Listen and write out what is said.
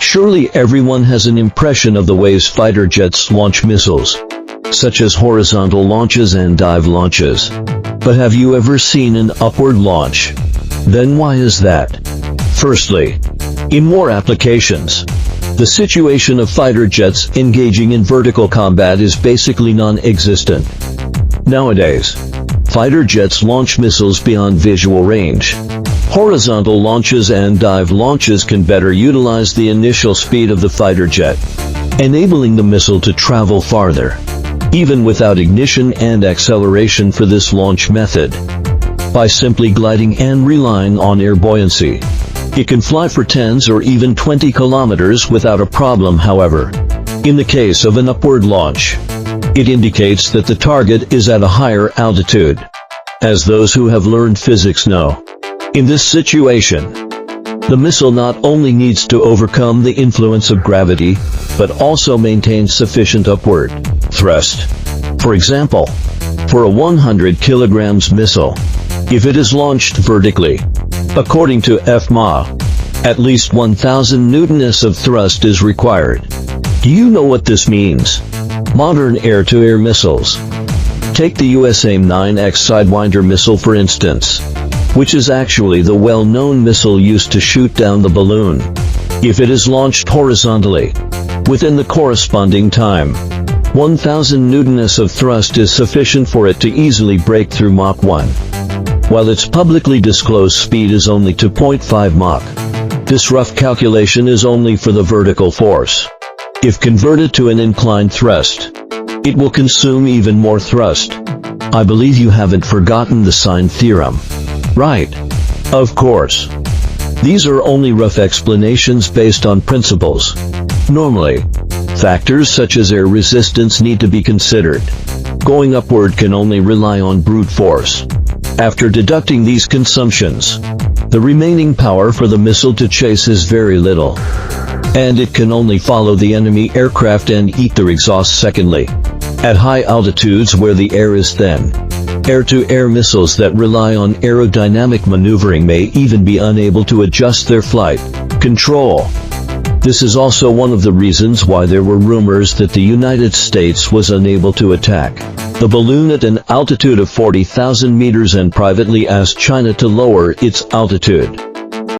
Surely everyone has an impression of the ways fighter jets launch missiles, such as horizontal launches and dive launches. But have you ever seen an upward launch? Then why is that? Firstly, in war applications, the situation of fighter jets engaging in vertical combat is basically non-existent. Nowadays, fighter jets launch missiles beyond visual range. Horizontal launches and dive launches can better utilize the initial speed of the fighter jet, enabling the missile to travel farther, even without ignition and acceleration for this launch method. By simply gliding and relying on air buoyancy, it can fly for 10 or even 20 kilometers without a problem. However, in the case of an upward launch, it indicates that the target is at a higher altitude. As those who have learned physics know, in this situation, the missile not only needs to overcome the influence of gravity, but also maintain sufficient upward thrust. For example, for a 100 kilograms missile, if it is launched vertically, according to FMA, at least 1,000 newtons of thrust is required. Do you know what this means? Modern air-to-air missiles. Take the US AIM-9X Sidewinder missile for instance, which is actually the well-known missile used to shoot down the balloon. If it is launched horizontally, within the corresponding time, 1,000 newtons of thrust is sufficient for it to easily break through Mach 1. While its publicly disclosed speed is only 2.5 Mach. This rough calculation is only for the vertical force. If converted to an inclined thrust, it will consume even more thrust. I believe you haven't forgotten the sine theorem. Right. Of course. These are only rough explanations based on principles. Normally, factors such as air resistance need to be considered. Going upward can only rely on brute force. After deducting these consumptions, the remaining power for the missile to chase is very little, and it can only follow the enemy aircraft and eat their exhaust. Secondly, at high altitudes where the air is thin, air-to-air missiles that rely on aerodynamic maneuvering may even be unable to adjust their flight control. This is also one of the reasons why there were rumors that the United States was unable to attack the balloon at an altitude of 40,000 meters and privately asked China to lower its altitude.